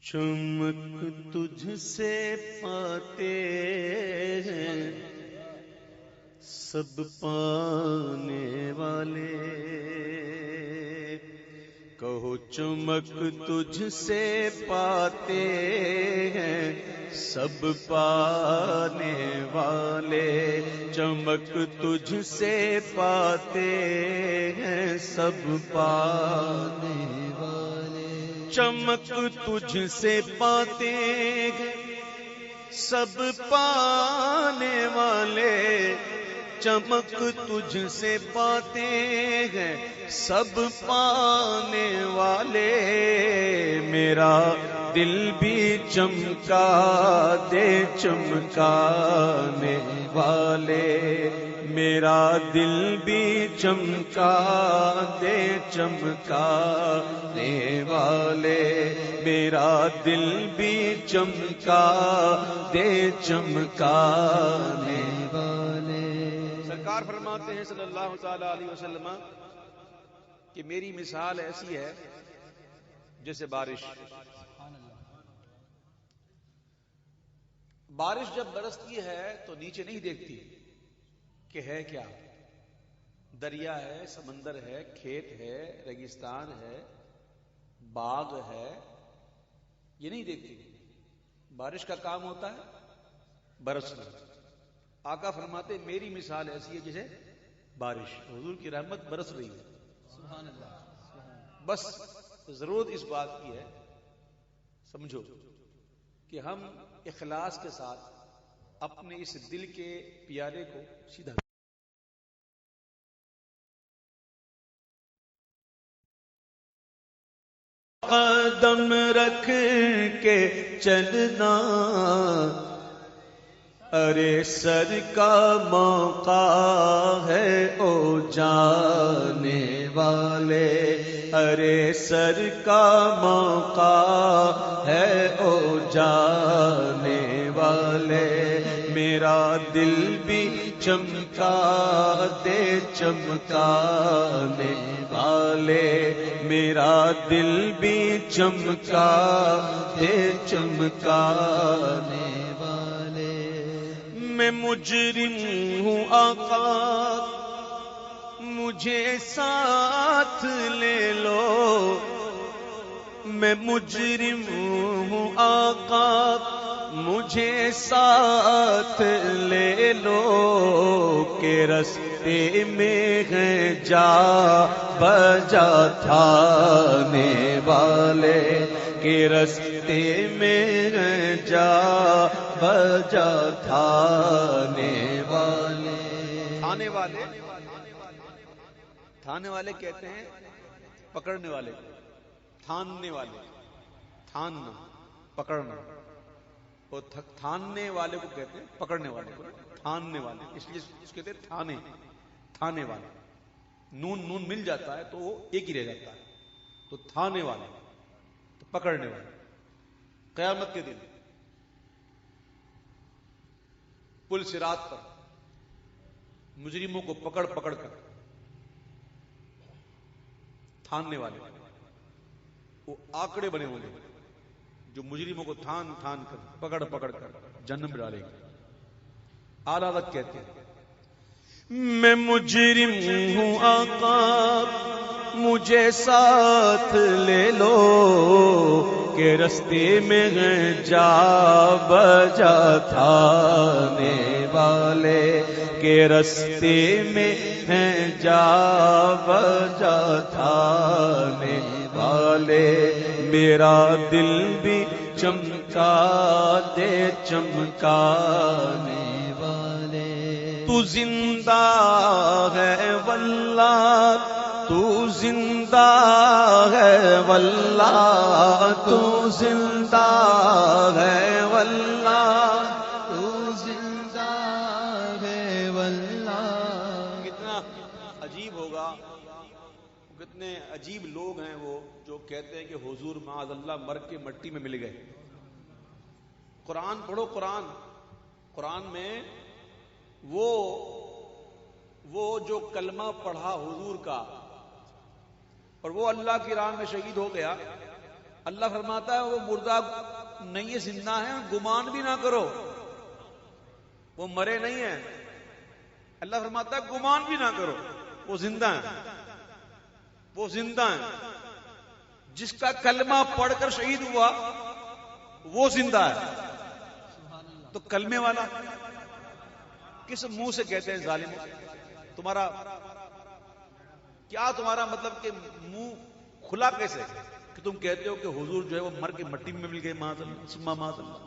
چمک تجھ سے پاتے ہیں سب پانے والے، کہو چمک تجھ سے پاتے ہیں سب پانے والے، چمک تجھ سے پاتے ہیں سب پانے والے، چمک تجھ سے پاتے ہیں سب پانے والے، چمک تجھ سے پاتے ہیں سب پانے والے، میرا دل بھی چمکا دے چمکانے والے، میرا دل بھی چمکا دے چمکانے والے، میرا دل بھی چمکا دے چمکانے والے۔ سرکار فرماتے ہیں صلی اللہ تعالی علیہ وسلم کہ میری مثال ایسی ہے جیسے بارش، بارش جب برستی ہے تو نیچے نہیں دیکھتی کہ ہے کیا، دریا ہے، سمندر ہے، کھیت ہے، ریگستان ہے، باغ ہے، یہ نہیں دیکھتی۔ بارش کا کام ہوتا ہے برسنا۔ آقا فرماتے میری مثال ایسی ہے جیسے بارش، حضور کی رحمت برس رہی ہے، سبحان اللہ۔ بس ضرورت اس بات کی ہے سمجھو کہ ہم اخلاص کے ساتھ اپنے اس دل کے پیارے کو سیدھا قدم رکھ کے چلنا، ارے سر کا موقع ہے او جانے والے، ارے سر کا موقع ہے او جانے والے، میرا دل بھی چمکا دے چمکانے والے، میرا دل بھی چمکا دے چمکانے والے، میں مجرم ہوں آقا مجھے ساتھ لے لو، میں مجرم ہوں آقا مجھے ساتھ لے لو، کہ رستے میں ہیں جا بجا تھانے والے، کہ رستے میں ہیں جا بجا تھانے والے۔ تھانے والے، تھانے والے کہتے ہیں پکڑنے والے، تھاننے والے، تھاننا پکڑنا، اور تھاننے والے کو کہتے ہیں پکڑنے والے کو، تھاننے والے، اس لیے اس کہتے ہیں تھانے، تھانے والے، نون نون مل جاتا ہے تو وہ ایک ہی رہ جاتا ہے، تو تھانے والے تو پکڑنے والے۔ قیامت کے دن پل صراط پر مجرموں کو پکڑ پکڑ کر تھاننے والے، وہ آکڑے بنے ہوں گے جو مجرموں کو تھان تھان کر پکڑ پکڑ کر جہنم میں ڈالیں گے۔ اعلیٰ حضرت کہتے ہیں میں مجرم ہوں آقا مجھے ساتھ لے لو، کہ رستے میں ہیں جا بجا تھانے والے، کہ رستے میں ہیں جا بجا تھانے والے، میرا دل بھی چمکا دے چمکانے والے، تو زندہ ہے واللہ تو زندہ ہے واللہ، تو زندہ ہے واللہ، تو زندہ ہے واللہ۔ کتنا عجیب ہوگا، کتنے عجیب لوگ ہیں وہ جو کہتے ہیں کہ حضور معاذ اللہ مر کے مٹی میں مل گئے۔ قرآن پڑھو، قرآن، قرآن میں وہ جو کلمہ پڑھا حضور کا اور وہ اللہ کی راہ میں شہید ہو گیا، اللہ فرماتا ہے وہ مردہ نہیں ہے، زندہ ہے، گمان بھی نہ کرو وہ مرے نہیں ہیں۔ اللہ فرماتا ہے گمان بھی نہ کرو وہ زندہ ہیں، وہ زندہ ہیں۔ جس کا کلمہ پڑھ کر شہید ہوا وہ زندہ ہے، تو کلمے والا کس منہ سے کہتے ہیں ظالموں؟ تمہارا کیا تمہارا مطلب کہ منہ کھلا کیسے کہ تم کہتے ہو کہ حضور جو ہے وہ مر کے مٹی میں مل گئے؟ معاذ اللہ ثم معاذ اللہ۔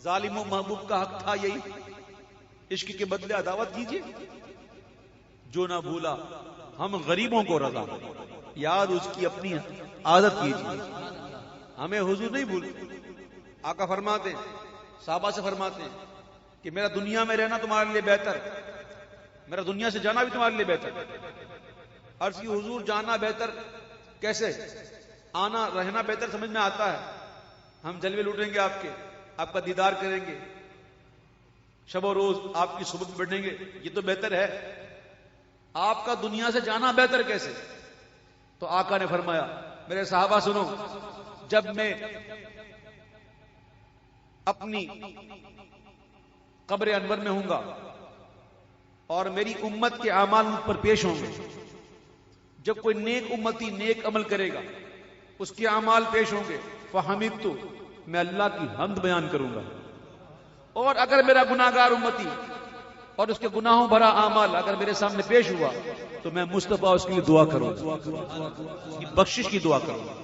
ظالموں، محبوب کا حق تھا یہی، عشق کے بدلے عداوت کیجیے۔ جو نہ بھولا ہم غریبوں کو رضا، یاد اس کی اپنی عادت کیجیے۔ ہمیں حضور نہیں بھول۔ آقا فرماتے ہیں، صحابہ سے فرماتے ہیں کہ میرا دنیا میں رہنا تمہارے لیے بہتر، میرا دنیا سے جانا بھی تمہارے لیے بہتر۔ عرض کی حضور جانا بہتر کیسے؟ آنا رہنا بہتر سمجھ میں آتا ہے، ہم جلوے لوٹیں گے آپ کے، آپ کا دیدار کریں گے، شب و روز آپ کی صحبت میں بیٹھیں گے، یہ تو بہتر ہے۔ آپ کا دنیا سے جانا بہتر کیسے؟ تو آقا نے فرمایا میرے صحابہ سنو، جب میں اپنی قبر انور میں ہوں گا اور میری امت کے اعمال مجھ پر پیش ہوں گے، جب کوئی نیک امتی نیک عمل کرے گا اس کے اعمال پیش ہوں گے، فحمدت، میں اللہ کی حمد بیان کروں گا۔ اور اگر میرا گناہگار امتی اور اس کے گناہوں بھرا اعمال اگر میرے سامنے پیش ہوا تو میں مصطفیٰ اس کے لیے دعا کروں گا، بخشش کی دعا کروں گا۔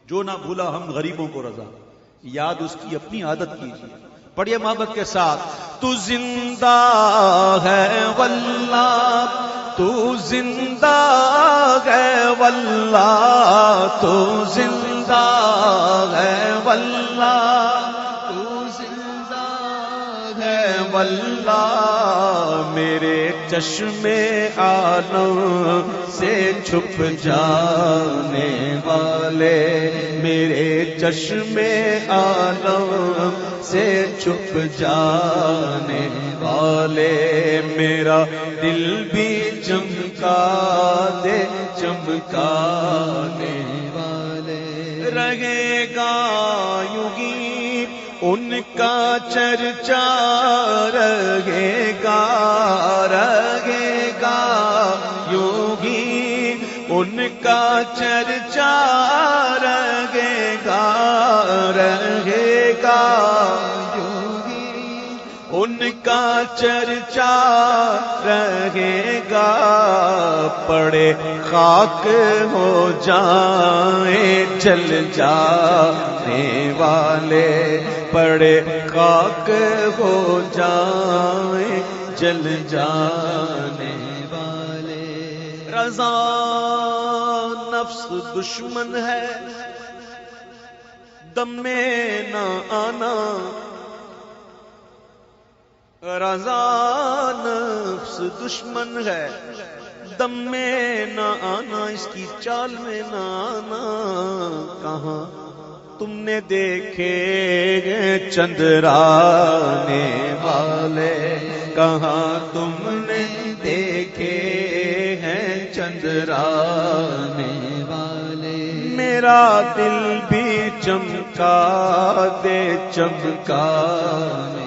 جو نہ بھولا ہم غریبوں کو رضا، یاد اس کی اپنی عادت کیجیے۔ پڑھیے محبت کے ساتھ، تو زندہ ہے واللہ، تو زندہ ہے واللہ، تو زندہ ہے واللہ، تو زندہ ہے واللہ، میرے چشم عالم سے چھپ جانے والے، میرے چشم عالم سے چھپ جانے والے، میرا دل بھی چمکا دے چمکانے والے، رہے گا یوں ہی ان کا چرچا، رہے گا یوں ہی ان کا چرچا، رہے گا یوں ہی ان کا چرچا، رہے گا، پڑے خاک ہو جائیں جل جانے والے، پڑے خاک ہو جائیں جل جانے والے، رضا نفس دشمن ہے دم میں نہ آنا، رضا نفس دشمن ہے دم میں نہ آنا، اس کی چال میں نہ آنا، کہاں تم نے دیکھے چندرانے والے، کہاں تم نے دیکھے ہیں چندرانے والے، میرا دل بھی چمکا دے چمکانے